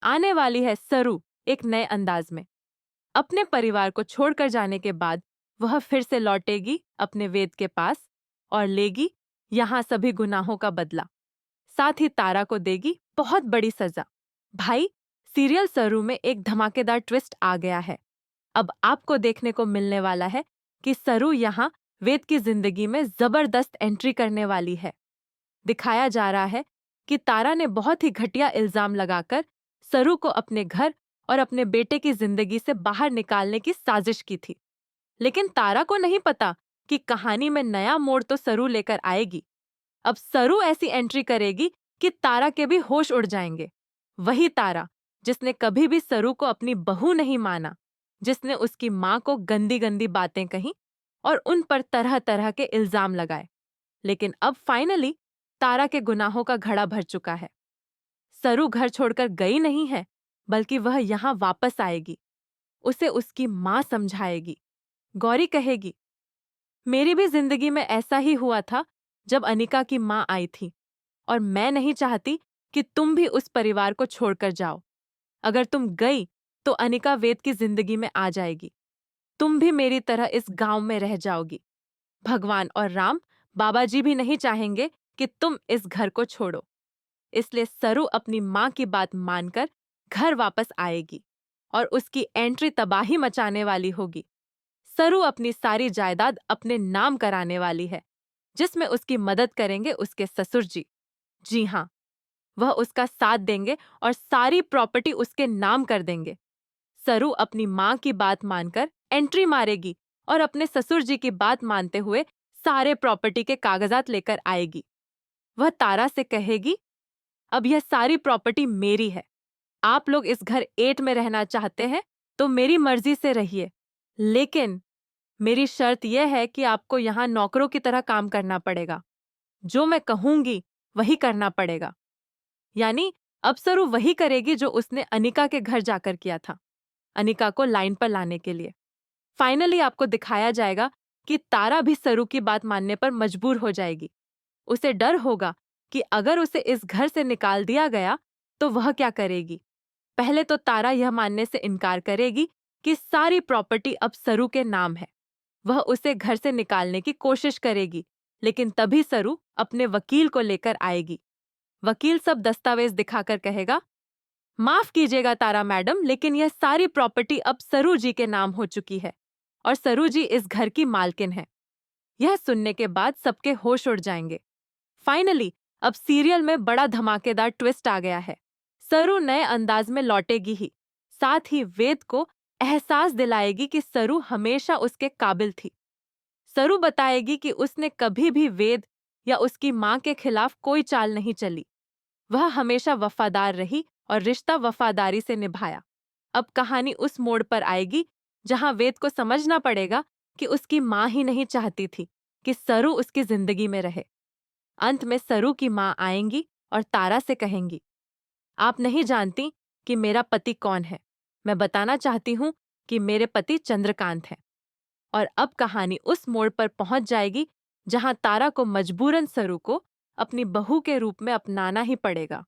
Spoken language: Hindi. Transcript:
आने वाली है सरू एक नए अंदाज में। अपने परिवार को छोड़कर जाने के बाद वह फिर से लौटेगी अपने वेद के पास और लेगी यहाँ सभी गुनाहों का बदला। साथ ही तारा को देगी बहुत बड़ी सजा। भाई, सीरियल सरू में एक धमाकेदार ट्विस्ट आ गया है। अब आपको देखने को मिलने वाला है कि सरू यहाँ वेद की जिंदगी में जबरदस्त एंट्री करने वाली है। दिखाया जा रहा है कि तारा ने बहुत ही घटिया इल्जाम लगाकर सरू को अपने घर और अपने बेटे की जिंदगी से बाहर निकालने की साजिश की थी। लेकिन तारा को नहीं पता कि कहानी में नया मोड़ तो सरू लेकर आएगी। अब सरू ऐसी एंट्री करेगी कि तारा के भी होश उड़ जाएंगे। वही तारा जिसने कभी भी सरू को अपनी बहू नहीं माना, जिसने उसकी माँ को गंदी गंदी बातें कही और उन पर तरह तरह के इल्जाम लगाए। लेकिन अब फाइनली तारा के गुनाहों का घड़ा भर चुका है। सरू घर छोड़कर गई नहीं है, बल्कि वह यहाँ वापस आएगी। उसे उसकी माँ समझाएगी। गौरी कहेगी, मेरी भी जिंदगी में ऐसा ही हुआ था जब अनिका की माँ आई थी, और मैं नहीं चाहती कि तुम भी उस परिवार को छोड़कर जाओ। अगर तुम गई तो अनिका वेद की जिंदगी में आ जाएगी। तुम भी मेरी तरह इस गांव में रह जाओगी। भगवान और राम बाबा जी भी नहीं चाहेंगे कि तुम इस घर को छोड़ो। इसलिए सरू अपनी माँ की बात मानकर घर वापस आएगी और उसकी एंट्री तबाही मचाने वाली होगी। सरू अपनी सारी जायदाद अपने नाम कराने वाली है, जिसमें उसकी मदद करेंगे उसके ससुर जी। जी हाँ, वह उसका साथ देंगे और सारी प्रॉपर्टी उसके नाम कर देंगे। सरू अपनी माँ की बात मानकर एंट्री मारेगी और अपने ससुर जी की बात मानते हुए सारे प्रॉपर्टी के कागजात लेकर आएगी। वह तारा से कहेगी, अब यह सारी प्रॉपर्टी मेरी है। आप लोग इस घर 8 में रहना चाहते हैं तो मेरी मर्जी से रहिए, लेकिन मेरी शर्त यह है कि आपको यहाँ नौकरों की तरह काम करना पड़ेगा। जो मैं कहूंगी वही करना पड़ेगा। यानी अब सरू वही करेगी जो उसने अनिका के घर जाकर किया था, अनिका को लाइन पर लाने के लिए। फाइनली आपको दिखाया जाएगा कि तारा भी सरू की बात मानने पर मजबूर हो जाएगी। उसे डर होगा कि अगर उसे इस घर से निकाल दिया गया तो वह क्या करेगी। पहले तो तारा यह मानने से इनकार करेगी कि सारी प्रॉपर्टी अब सरू के नाम है। वह उसे घर से निकालने की कोशिश करेगी, लेकिन तभी सरू अपने वकील को लेकर आएगी। वकील सब दस्तावेज दिखाकर कहेगा, माफ कीजिएगा तारा मैडम, लेकिन यह सारी प्रॉपर्टी अब सरू जी के नाम हो चुकी है और सरू जी इस घर की मालकिन है। यह सुनने के बाद सबके होश उड़ जाएंगे। फाइनली अब सीरियल में बड़ा धमाकेदार ट्विस्ट आ गया है। सरू नए अंदाज में लौटेगी ही, साथ ही वेद को एहसास दिलाएगी कि सरू हमेशा उसके काबिल थी। सरू बताएगी कि उसने कभी भी वेद या उसकी माँ के खिलाफ कोई चाल नहीं चली। वह हमेशा वफादार रही और रिश्ता वफादारी से निभाया। अब कहानी उस मोड़ पर आएगी जहां वेद को समझना पड़ेगा कि उसकी माँ ही नहीं चाहती थी कि सरू उसकी जिंदगी में रहे। अंत में सरू की माँ आएंगी और तारा से कहेंगी, आप नहीं जानती कि मेरा पति कौन है। मैं बताना चाहती हूँ कि मेरे पति चंद्रकांत हैं। और अब कहानी उस मोड़ पर पहुंच जाएगी जहां तारा को मजबूरन सरू को अपनी बहू के रूप में अपनाना ही पड़ेगा।